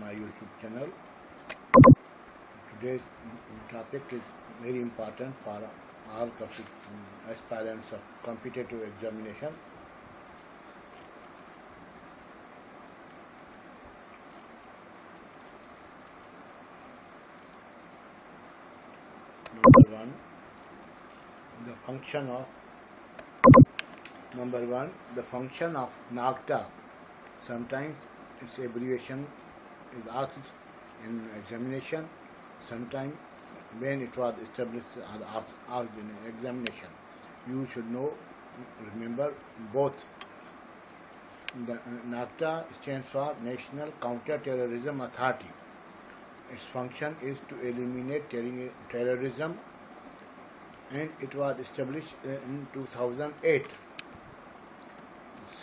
my YouTube channel. Today's topic is very important for all aspirants of competitive examination. Number one, the function of NAGTA. Sometimes its abbreviation is asked in examination. Sometimes when it was established as asked in examination. You should remember both. The NAGTA stands for National Counter-Terrorism Authority. Its function is to eliminate terrorism, and it was established in 2008.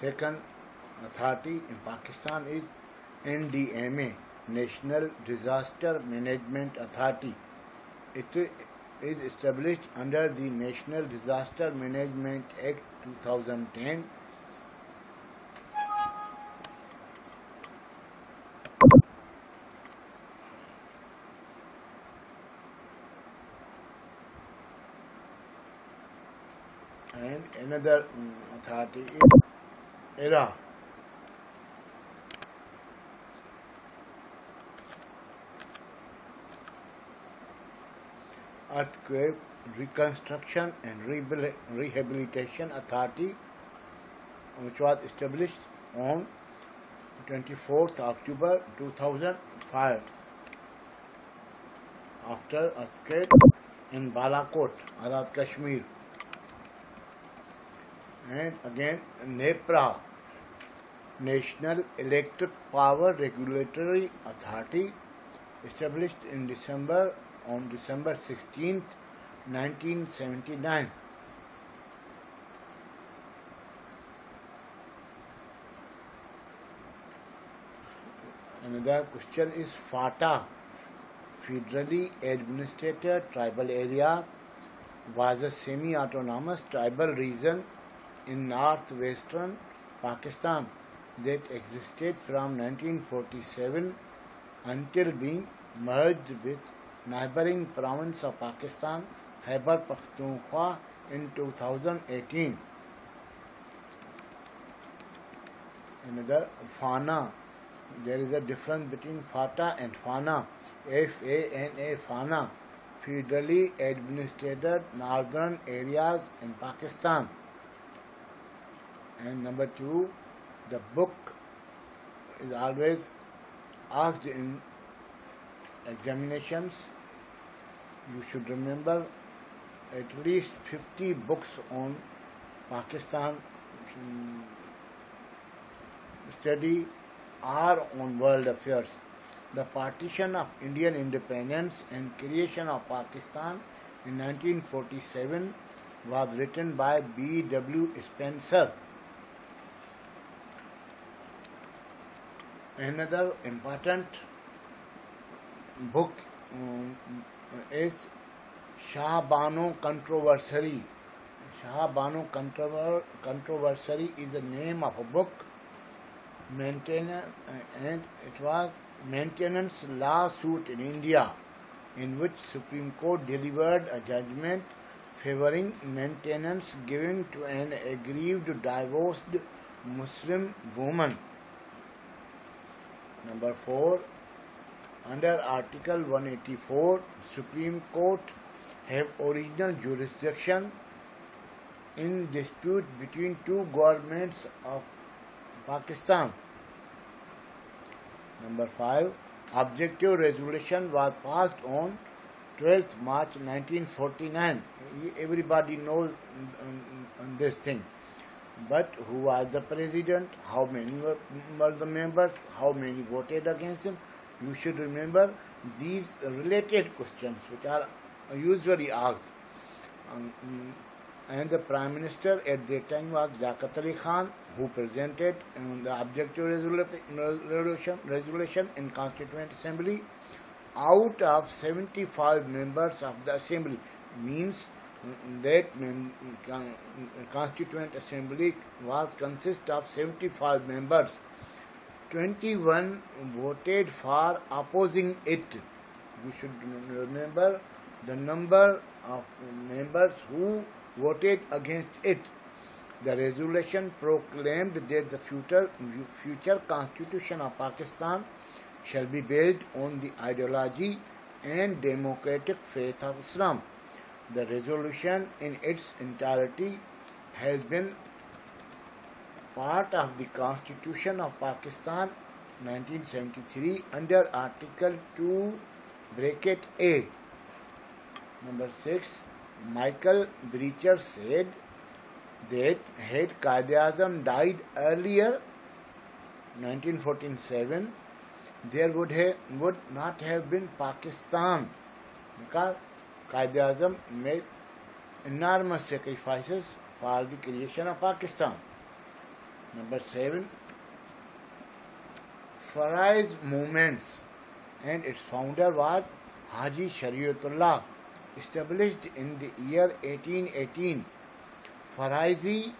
Second authority in Pakistan is NDMA, National Disaster Management Authority. It is established under the National Disaster Management Act 2010. And another authority is ERA. Earthquake Reconstruction and Rehabilitation Authority, which was established on 24th October 2005 after earthquake in Balakot, Azad Kashmir. And again NEPRA, National Electric Power Regulatory Authority, established on December 16th, 1979. Another question is FATA, Federally Administered Tribal Area, was a semi-autonomous tribal region in northwestern Pakistan that existed from 1947 until being merged with neighboring province of Pakistan, Khyber Pakhtunkhwa, in 2018. Another FANA. There is a difference between FATA and FANA. FANA, FANA, Federally Administered Northern Areas in Pakistan. And number two, the book is always asked in examinations. You should remember at least 50 books on Pakistan study or on world affairs. The partition of Indian independence and creation of Pakistan in 1947 was written by B.W. Spencer. Another important book is Shah Bano Controversy. Shah Bano Controversy is the name of a book, and it was maintenance lawsuit in India, in which Supreme Court delivered a judgment favoring maintenance given to an aggrieved divorced Muslim woman. Number 4, under Article 184, Supreme Court have original jurisdiction in dispute between two governments of Pakistan. Number 5, objective resolution was passed on 12th March 1949. Everybody knows this thing. But who was the president? How many were the members? How many voted against him? You should remember these related questions which are usually asked. And the Prime Minister at that time was Liaquat Ali Khan, who presented the objective resolution in Constituent Assembly. Out of 75 members of the Assembly, means that Constituent Assembly consist of 75 members. 21 voted for opposing it. We should remember the number of members who voted against it. The resolution proclaimed that the future constitution of Pakistan shall be built on the ideology and democratic faith of Islam. The resolution in its entirety has been part of the Constitution of Pakistan 1973 under Article 2 bracket A. Number 6. Michael Brecher said that had Quaid-e-Azam died earlier, 1947, there would not have been Pakistan, because Quaid-e-Azam made enormous sacrifices for the creation of Pakistan. Number 7. Farai's movements and its founder was Haji Shariatullah, established in the year 1818. Faraizi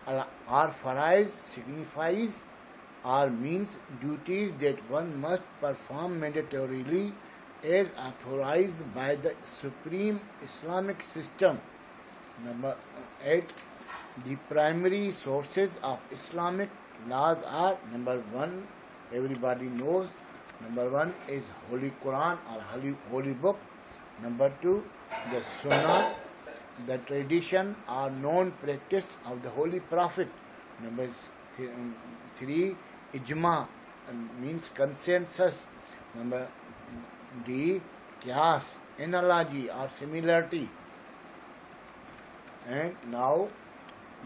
or Farais signifies or means duties that one must perform mandatorily as authorized by the supreme Islamic system. Number 8. The primary sources of Islamic laws are: number 1, everybody knows, number 1 is Holy Quran or Holy Book. Number 2, the Sunnah, the tradition or known practice of the Holy Prophet. Number 3, Ijma, means consensus. Number D, Qiyas, analogy or similarity. And now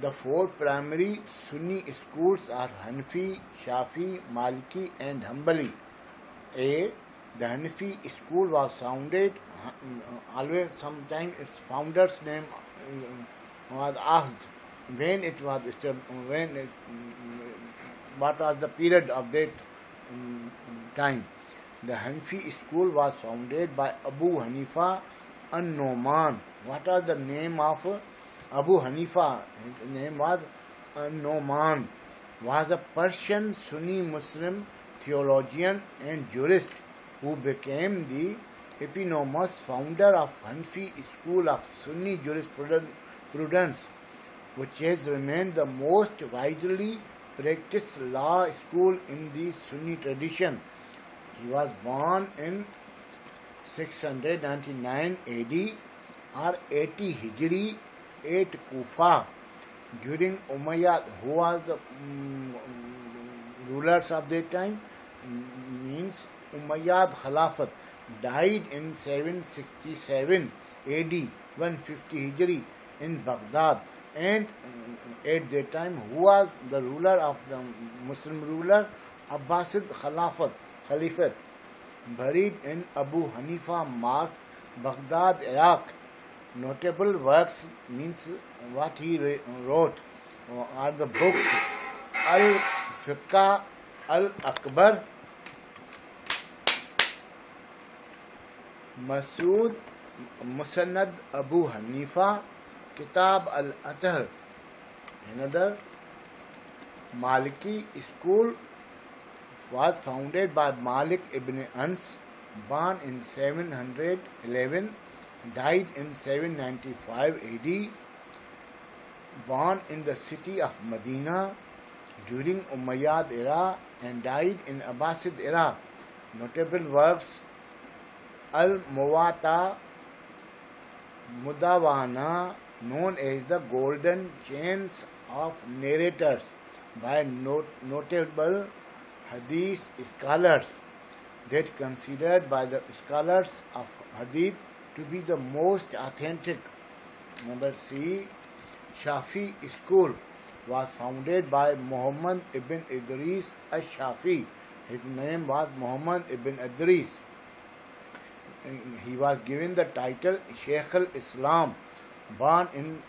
the 4 primary Sunni schools are Hanafi, Shafi, Maliki and Hanbali. A. The Hanafi school was founded, always sometime its founder's name was asked when it was established, what was the period of that time. The Hanafi school was founded by Abu Hanifa an-Nu'man. What was the name of Abu Hanifa? His name was an-Nu'man. Was a Persian Sunni Muslim theologian and jurist who became the eponymous founder of Hanafi school of Sunni jurisprudence, which has remained the most widely practiced law school in the Sunni tradition. He was born in 699 AD or 80 Hijri at Kufa during Umayyad. Who was the rulers of that time? Means Umayyad Khalafat. Died in 767 AD, 150 Hijri in Baghdad. And at that time, who was the ruler of the Muslim ruler? Abbasid Khalifat. Buried in Abu Hanifa Mosque, Baghdad, Iraq. Notable works means what he wrote are the books Al-Fiqh Al-Akbar, Masood Musannad Abu Hanifa, Kitab Al-Athar. Another Maliki school was founded by Malik ibn Ans, born in 711, died in 795 AD, born in the city of Medina during Umayyad era and died in Abbasid era. Notable works Al-Muwatta, Mudawana, known as the Golden Chains of Narrators by notable Hadith scholars, that considered by the scholars of Hadith to be the most authentic. Number C. Shafi school was founded by Muhammad ibn Idris al-Shafi. His name was Muhammad ibn Idris. He was given the title Sheikh al-Islam, born in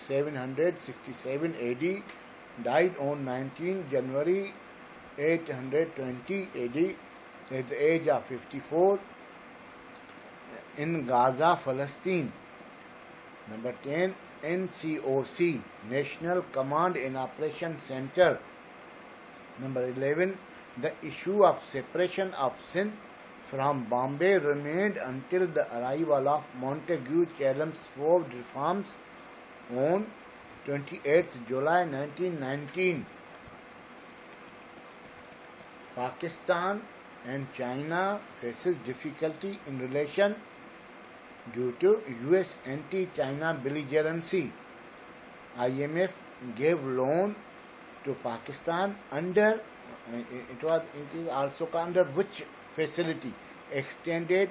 767 AD, died on 19 January 820 AD at the age of 54 in Gaza, Palestine. Number 10, NCOC, National Command and Operation Center, Number 11. The issue of separation of Sindh from Bombay remained until the arrival of Montagu Chelmsford reforms on 28th July 1919. Pakistan and China faces difficulty in relation due to US anti-China belligerency. IMF gave loan to Pakistan under it is also under which facility? Extended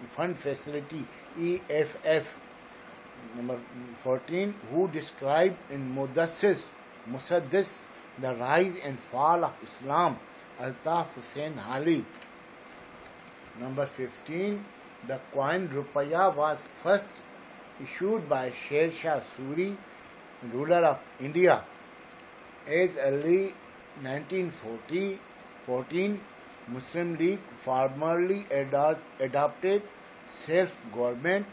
Fund Facility, EFF. Number 14. Who described in Musaddis the rise and fall of Islam? Altaf Hussain Ali. Number 15. The coin Rupaya was first issued by Sher Shah Suri, ruler of India. As early 1914, Muslim League formally adopted self-government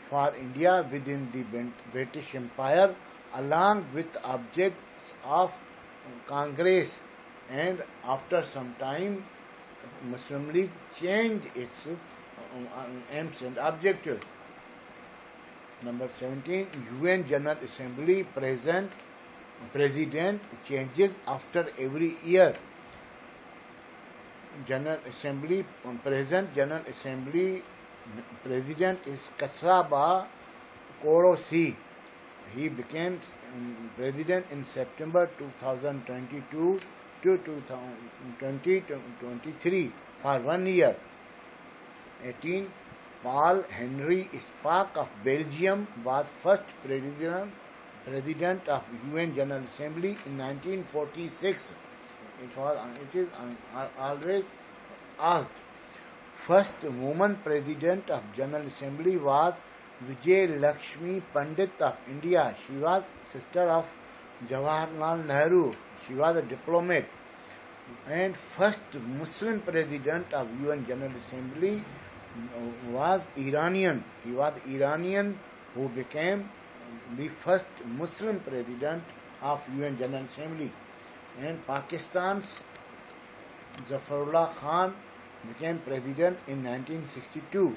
for India within the British Empire, along with objects of Congress, and after some time Muslim League changed its aims and objectives. Number 17. UN General Assembly President changes after every year. General Assembly President is Kasaba Korosi. He became President in September 2022 to 2023 for 1 year. 18. Paul Henry Spaak of Belgium was first President of UN General Assembly in 1946. It is always asked. First woman President of General Assembly was Vijay Lakshmi Pandit of India. She was sister of Jawaharlal Nehru. She was a diplomat. And first Muslim President of UN General Assembly was Iranian. He was Iranian who became the first Muslim President of UN General Assembly. And Pakistan's Zafarullah Khan became President in 1962.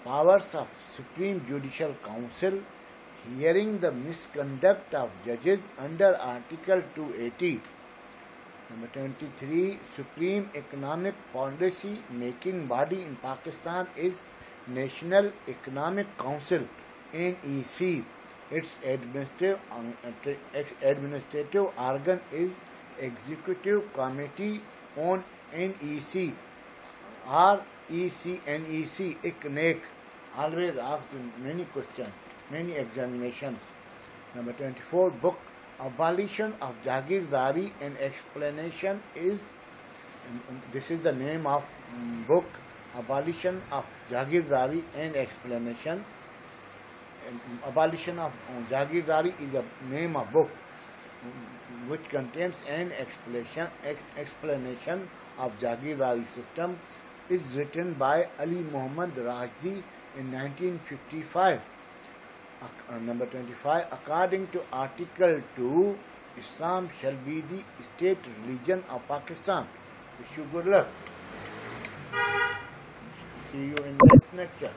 Powers of Supreme Judicial Council, hearing the misconduct of judges under Article 280. Number 23. Supreme Economic Policy making body in Pakistan is National Economic Council, NEC. Its administrative organ is Executive Committee on NEC, RECNEC, ICNEC. Always asks many questions, many examinations. Number 24. Book Abolition of Jagirdari and Explanation is, this is the name of book, Abolition of Jagirdari and Explanation. Abolition of Jagirdari is the name of book which contains an explanation of Jagirdari system, is written by Ali Muhammad Rajdi in 1955. Number 25. According to Article 2, Islam shall be the state religion of Pakistan. Wish you good luck. See you in the next lecture.